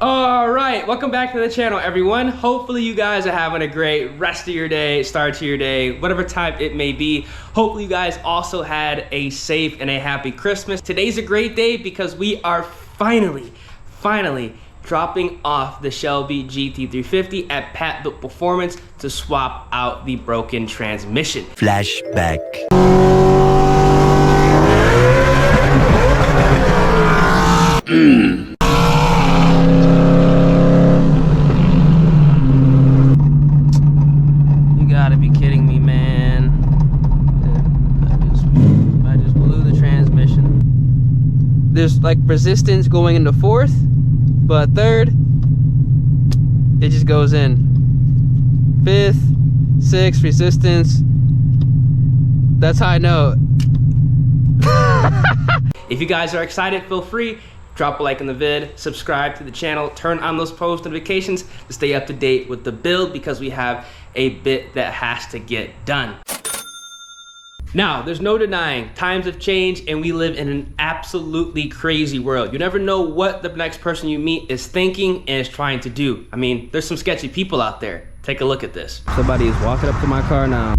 All right, welcome back to the channel, everyone. Hopefully you guys are having a great rest of your day, start to your day, whatever time it may be. Hopefully you guys also had a safe and a happy Christmas. Today's a great day because we are finally dropping off the Shelby GT350 at Pat Built Performance to swap out the broken transmission. Flashback. You gotta be kidding me, man. I just blew the transmission. There's like resistance going into fourth, but third, it just goes in. Fifth, sixth, resistance. That's how I know. If you guys are excited, feel free. Drop a like on the vid, subscribe to the channel, turn on those post notifications to stay up to date with the build because we have a bit that has to get done. Now, there's no denying times have changed and we live in an absolutely crazy world. You never know what the next person you meet is thinking and is trying to do. I mean, there's some sketchy people out there. Take a look at this. Somebody is walking up to my car now.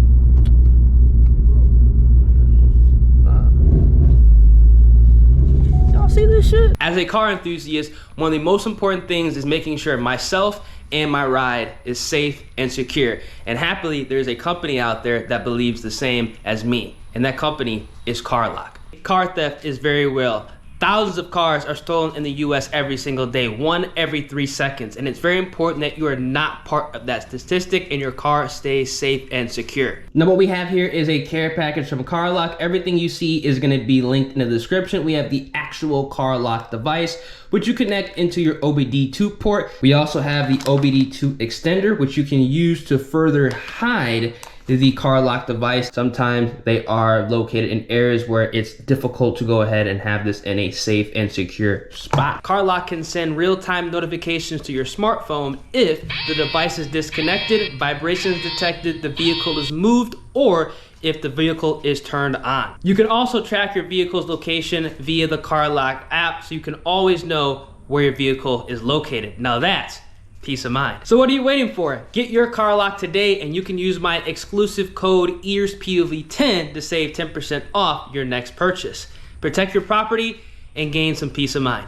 See this shit? As a car enthusiast, one of the most important things is making sure myself and my ride is safe and secure. And happily, there's a company out there that believes the same as me. And that company is CarLock. Car theft is very real. Thousands of cars are stolen in the US every single day, 1 every 3 seconds. And it's very important that you are not part of that statistic and your car stays safe and secure. Now what we have here is a care package from CarLock. Everything you see is gonna be linked in the description. We have the actual CarLock device, which you connect into your OBD2 port. We also have the OBD2 extender, which you can use to further hide the CarLock device. Sometimes they are located in areas where it's difficult to go ahead and have this in a safe and secure spot. CarLock can send real-time notifications to your smartphone if the device is disconnected, vibrations detected, the vehicle is moved, or if the vehicle is turned on. You can also track your vehicle's location via the CarLock app, so you can always know where your vehicle is located. Now that's peace of mind. So what are you waiting for? Get your CarLock today and you can use my exclusive code Ears POV 10 to save 10% off your next purchase. Protect your property and gain some peace of mind.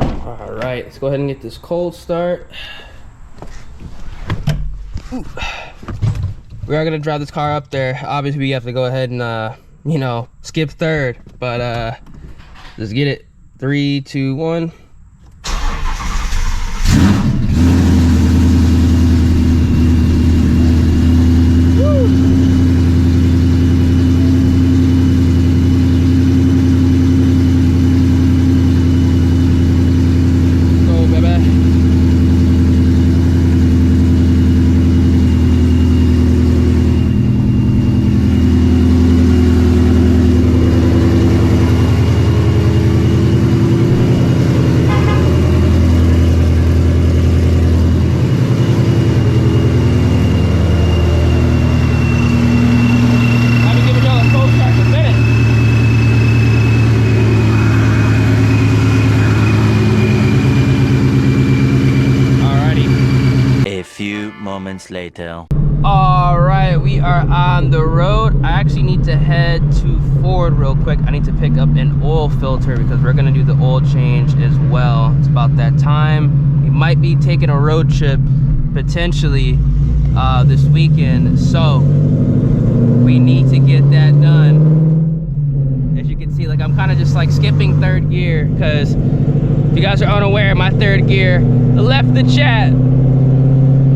All right, let's go ahead and get this cold start. Ooh. We are gonna drive this car up there. Obviously we have to go ahead and you know, skip third, but let's get it. 3, 2, 1. Moments later. All right, we are on the road. I actually need to head to Ford real quick. I need to pick up an oil filter because we're gonna do the oil change as well. It's about that time. We might be taking a road trip potentially this weekend, so we need to get that done. As you can see, like I'm kind of just like skipping third gear because if you guys are unaware, my third gear left the chat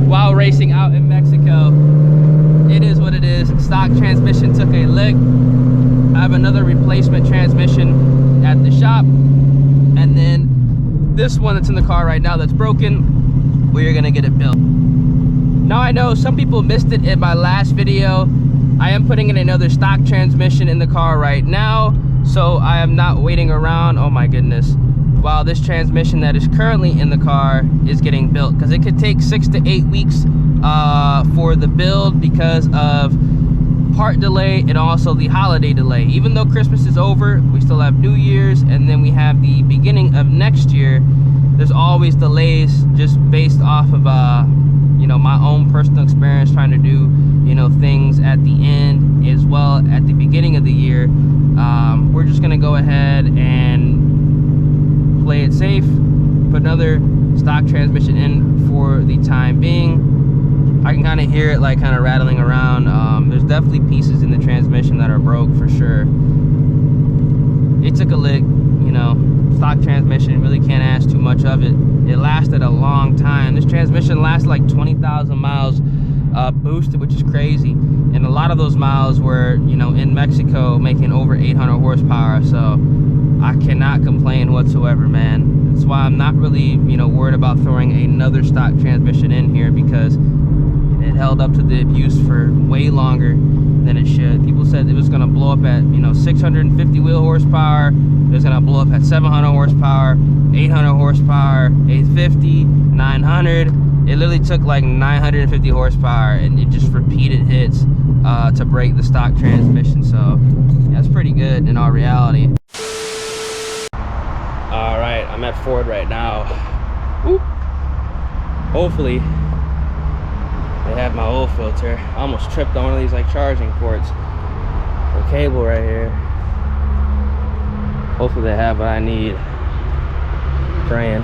while racing out in Mexico. It is what it is. Stock transmission took a lick. I have another replacement transmission at the shop, and then this one that's in the car right now that's broken, we are gonna get it built. Now I know some people missed it in my last video. I am putting in another stock transmission in the car right now, so I am not waiting around, oh my goodness, while this transmission that is currently in the car is getting built, because it could take 6 to 8 weeks for the build because of part delay and also the holiday delay. Even though Christmas is over, we still have New Year's, and then we have the beginning of next year. there's always delays just based off of you know, my own personal experience trying to do, you know, things at the end as well at the beginning of the year. We're just gonna go ahead and play it safe, put another stock transmission in for the time being. I can kind of hear it like kind of rattling around. There's definitely pieces in the transmission that are broke for sure. It took a lick, you know, stock transmission, really can't ask too much of it. It lasted a long time. This transmission lasted like 20,000 miles boosted, which is crazy. And a lot of those miles were, you know, in Mexico making over 800 horsepower. So I cannot complain whatsoever, man. That's why I'm not really, you know, worried about throwing another stock transmission in here, because it held up to the abuse for way longer than it should. People said it was gonna blow up at, you know, 650 wheel horsepower. It was gonna blow up at 700 horsepower, 800 horsepower, 850, 900. It literally took like 950 horsepower, and it just repeated hits to break the stock transmission. So yeah, that's pretty good in all reality. All right, I'm at Ford right now. Whoop. Hopefully they have my oil filter. I almost tripped on one of these like charging ports or cable right here. Hopefully they have what I need. Praying.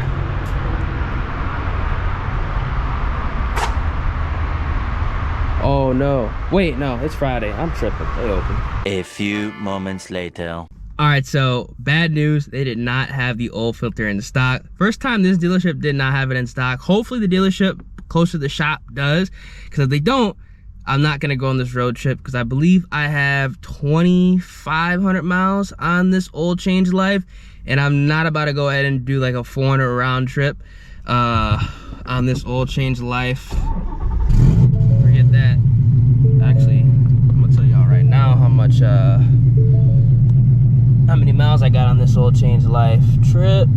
Oh no. Wait, no, it's Friday. I'm tripping. They open. A few moments later. All right, so bad news. They did not have the oil filter in the stock. First time this dealership did not have it in stock. Hopefully the dealership closer to the shop does, because if they don't, I'm not gonna go on this road trip, because I believe I have 2,500 miles on this oil change life, and I'm not about to go ahead and do like a 400 round trip on this oil change life. Forget that. Actually, I'm gonna tell y'all right now how many miles I got on this oil change life trip.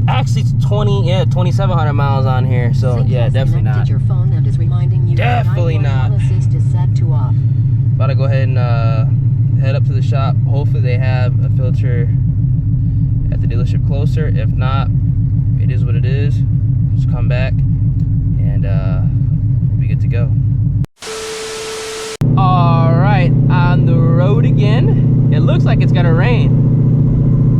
Actually, it's 2,700 miles on here. So yeah, definitely not. Your phone and is reminding you definitely not. Assist is set to off. About to go ahead and head up to the shop. Hopefully they have a filter at the dealership closer. If not, it is what it is. Just come back and we'll be good to go. All right, on the road again. It looks like it's gonna rain.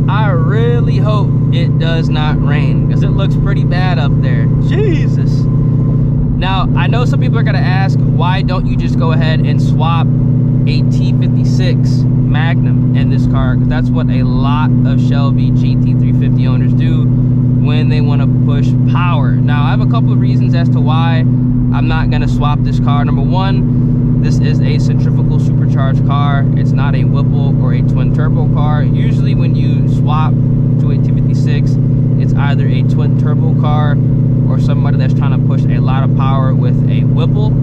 I really hope it does not rain, because it looks pretty bad up there. Jesus. Now, I know some people are gonna ask, why don't you just go ahead and swap a T56 Magnum in this car? Because that's what a lot of Shelby GT350 owners do when they want to push power. Now, I have a couple of reasons as to why I'm not gonna swap this car. Number one, this is a centrifugal supercharged car. It's not a Whipple or a twin turbo car. Usually when you swap to a T56, it's either a twin turbo car or somebody that's trying to push a lot of power with a Whipple.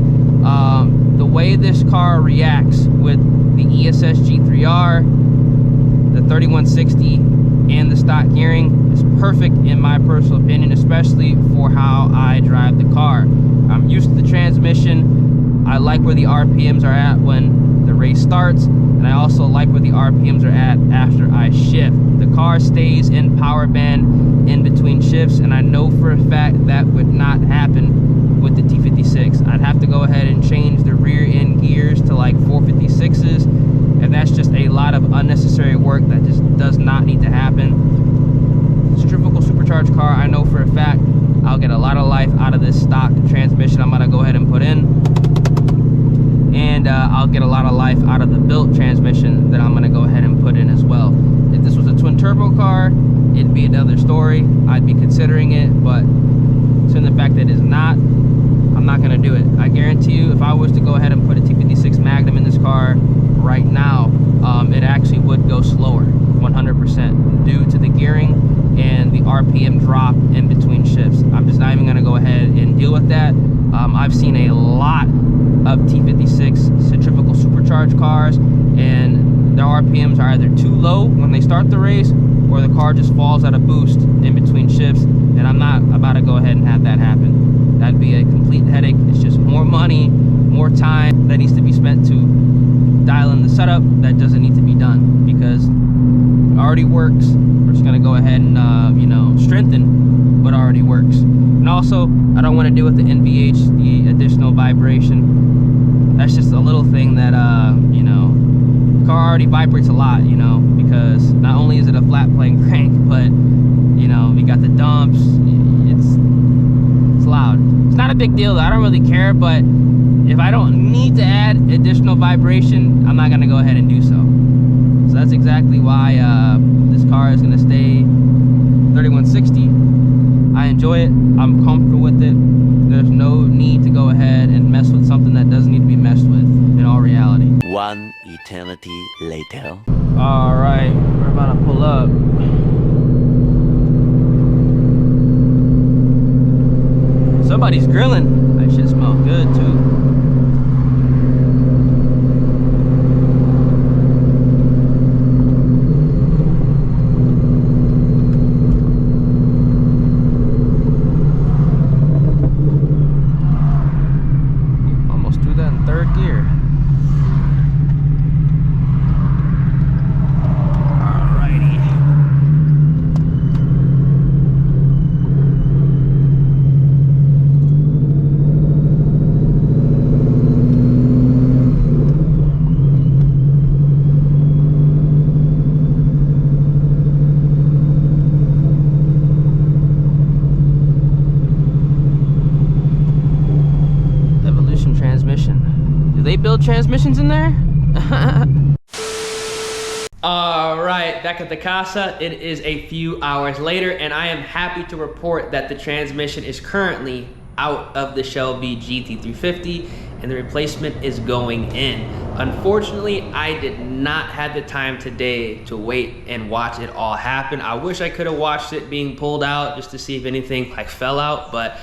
The way this car reacts with the ESS G3R, the 3160, and the stock gearing is perfect in my personal opinion, especially for how I drive the car. I'm used to the transmission. I like where the RPMs are at when the race starts, and I also like where the RPMs are at after I shift. The car stays in power band in between shifts, and I know for a fact that would not happen with the T56. I'd have to go ahead and change the rear end gears to like 456s, and that's just a lot of unnecessary work that just does not need to happen. Centrifugal supercharged car, I know for a fact I'll get a lot of life out of this stock transmission I'm gonna go ahead and put in. And I'll get a lot of life out of the built transmission that I'm gonna go ahead and put in as well. If this was a twin turbo car, it'd be another story. I'd be considering it, but to the fact that it's not, I'm not gonna do it. I guarantee you, if I was to go ahead and put a T56 Magnum in this car right now, it actually would go slower, 100%, due to the gearing and the RPM drop in between shifts. I'm just not even gonna go ahead and deal with that. I've seen a lot of T56 centrifugal supercharged cars, and their RPMs are either too low when they start the race, or the car just falls at a boost in between shifts, and I'm not about to go ahead and have that happen. That'd be a complete headache. It's just more money, more time that needs to be spent to dial in the setup that doesn't need to be done, because it already works. We're just gonna go ahead and you know, strengthen what already works. And also, I don't want to deal with the NVH, the additional vibration. That's just a little thing that, you know, the car already vibrates a lot, you know, because not only is it a flat plane crank, but, you know, we got the dumps. It's loud. It's not a big deal though. I don't really care, but if I don't need to add additional vibration, I'm not gonna go ahead and do so. So that's exactly why this car is gonna stay 3160. I enjoy it. I'm comfortable with it. There's no need to go ahead and mess with something that doesn't need to be messed with in all reality. One eternity later. All right, we're about to pull up. Somebody's grilling. That shit smells good too. Almost threw that in third gear. Transmission. Do they build transmissions in there? All right, back at the casa. It is a few hours later, and I am happy to report that the transmission is currently out of the Shelby GT350, and the replacement is going in. Unfortunately, I did not have the time today to wait and watch it all happen. I wish I could have watched it being pulled out just to see if anything like fell out, but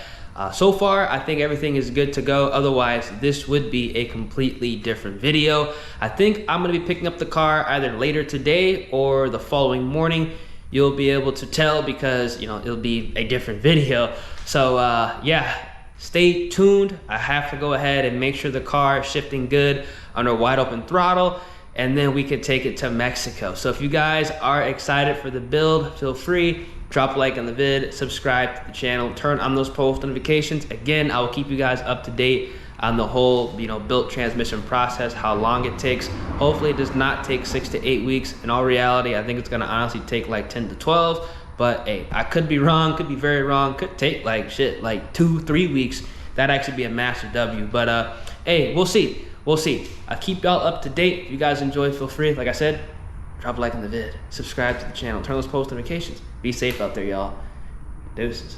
so far, I think everything is good to go. Otherwise, this would be a completely different video. I think I'm gonna be picking up the car either later today or the following morning. You'll be able to tell because, you know, it'll be a different video. So yeah, stay tuned. I have to go ahead and make sure the car is shifting good under wide open throttle, and then we can take it to Mexico. So if you guys are excited for the build, feel free. Drop a like on the vid, subscribe to the channel, turn on those post notifications. Again, I will keep you guys up to date on the whole, you know, built transmission process, how long it takes. Hopefully it does not take 6 to 8 weeks. In all reality, I think it's gonna honestly take like 10 to 12, but hey, I could be wrong, could be very wrong, could take like shit, like 2-3 weeks. That'd actually be a massive W, but hey, we'll see, we'll see. I'll keep y'all up to date. If you guys enjoy, feel free, like I said, drop a like on the vid, subscribe to the channel, turn those post notifications. Be safe out there, y'all. Deuces.